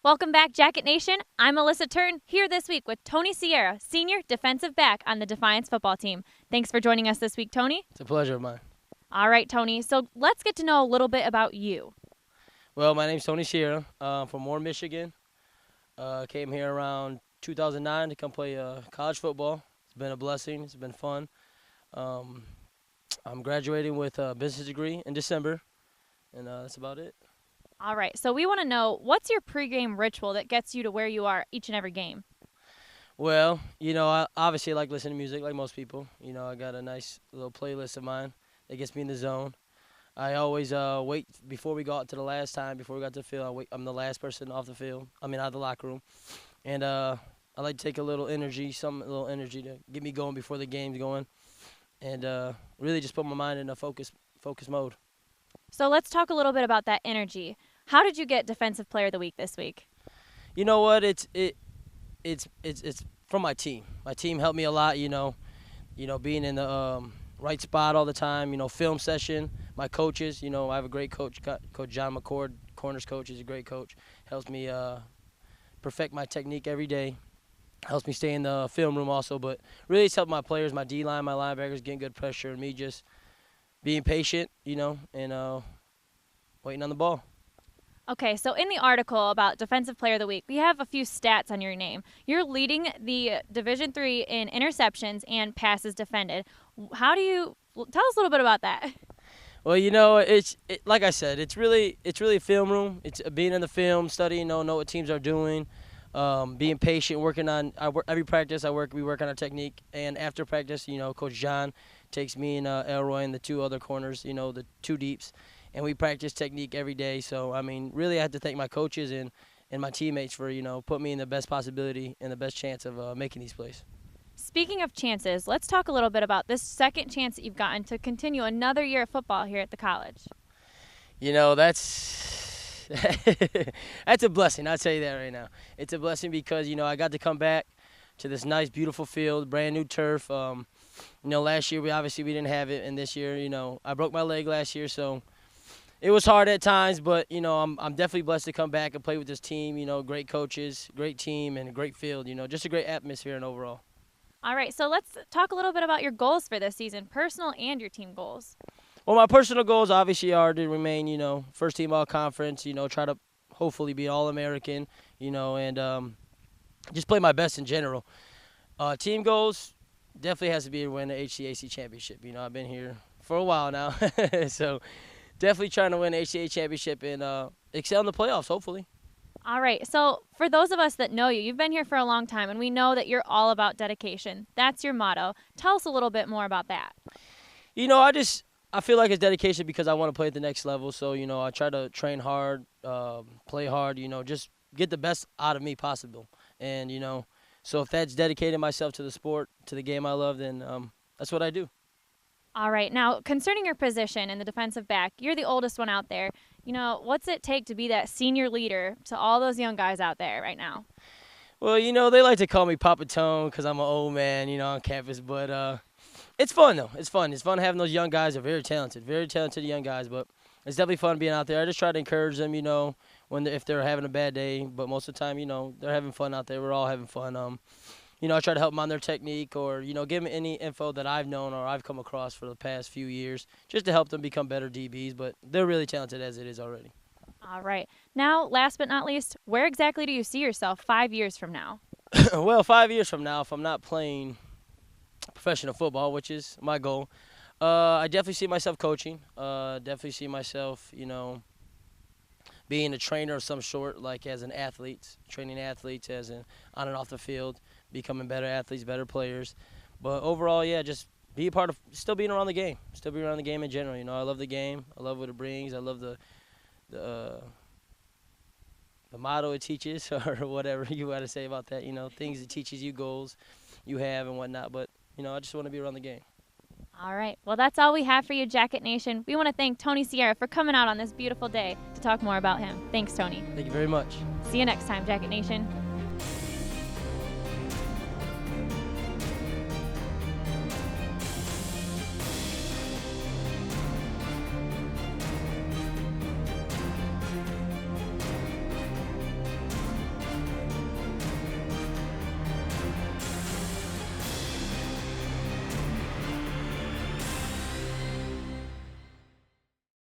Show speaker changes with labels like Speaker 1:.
Speaker 1: Welcome back, Jacket Nation. I'm Alyssa Turton, here this week with Tony Sierra, senior defensive back on the Defiance football team. Thanks for joining us this week, Tony.
Speaker 2: It's a pleasure of mine.
Speaker 1: All right, Tony. So let's get to know a little bit about you.
Speaker 2: Well, my name's Tony Sierra. From Warren, Michigan. Came here around 2009 to come play college football. It's been a blessing. It's been fun. I'm graduating with a business degree in December, and that's about it.
Speaker 1: All right. So we want to know, what's your pregame ritual that gets you to where you are each and every game?
Speaker 2: Well, I obviously like listening to music like most people. I got a nice little playlist of mine that gets me in the zone. I always wait before we go out to the last time, before we got to the field. I'm the last person off the field. out of the locker room. And I like to take a little energy to get me going before the game's going. And really just put my mind in a focus mode.
Speaker 1: So let's talk a little bit about that energy. How did you get Defensive Player of the Week this week?
Speaker 2: You know what? It's from my team. My team helped me a lot. Being in the right spot all the time. Film session. My coaches. I have a great coach, Coach John McCord, corners coach. He's a great coach. Helps me perfect my technique every day. Helps me stay in the film room also. But really, it's helped my players, my D-line, my linebackers getting good pressure, and me just being patient, and waiting on the ball.
Speaker 1: Okay, so in the article about Defensive Player of the Week, we have a few stats on your name. You're leading the Division III in interceptions and passes defended. Tell us a little bit about that.
Speaker 2: Well, it's like I said, it's really a film room. It's being in the film, studying, know what teams are doing, being patient, working on every practice. We work on our technique, and after practice, Coach John takes me and Elroy and the two other corners, the two deeps, and we practice technique every day. So really, I have to thank my coaches and my teammates for put me in the best possibility and the best chance of making these plays.
Speaker 1: Speaking of chances, let's talk a little bit about this second chance that you've gotten to continue another year of football here at the college.
Speaker 2: That's that's a blessing. I'll tell you that right now. It's a blessing because I got to come back to this nice, beautiful field, brand new turf. Last year we didn't have it, and this year, I broke my leg last year, so it was hard at times. But I'm definitely blessed to come back and play with this team. Great coaches, great team, and a great field. Just a great atmosphere and overall.
Speaker 1: All right, so let's talk a little bit about your goals for this season, personal and your team goals.
Speaker 2: Well, my personal goals obviously are to remain, first team all conference. Try to hopefully be All-American. And just play my best in general. Team goals definitely has to be to win the HCAC championship. I've been here for a while now, so definitely trying to win the HCAC championship and excel in the playoffs, hopefully.
Speaker 1: All right, so for those of us that know you, you've been here for a long time, and we know that you're all about dedication. That's your motto. Tell us a little bit more about that.
Speaker 2: I feel like it's dedication because I want to play at the next level. So, I try to train hard, play hard, just get the best out of me possible. And, so if that's dedicating myself to the sport, to the game I love, then that's what I do.
Speaker 1: All right. Now, concerning your position in the defensive back, you're the oldest one out there. What's it take to be that senior leader to all those young guys out there right now?
Speaker 2: Well, they like to call me Papa Tone because I'm an old man, on campus. But it's fun, though. It's fun. It's fun having those young guys. They're very talented young guys. But it's definitely fun being out there. I just try to encourage them, if they're having a bad day. But most of the time, they're having fun out there. We're all having fun. I try to help them on their technique or, give them any info that I've known or I've come across for the past few years just to help them become better DBs. But they're really talented as it is already.
Speaker 1: All right. Now, last but not least, where exactly do you see yourself 5 years from now?
Speaker 2: Well, 5 years from now, if I'm not playing professional football, which is my goal, I definitely see myself coaching. Definitely see myself, being a trainer of some sort, like as an athlete, training athletes on and off the field, becoming better athletes, better players. But overall, yeah, just be a part of still being around the game in general. I love the game. I love what it brings. I love the motto it teaches or whatever you got to say about that. Things it teaches you, goals you have and whatnot. But, I just want to be around the game.
Speaker 1: All right. Well, that's all we have for you, Jacket Nation. We want to thank Tony Sierra for coming out on this beautiful day to talk more about him. Thanks, Tony.
Speaker 2: Thank you very much.
Speaker 1: See you next time, Jacket Nation.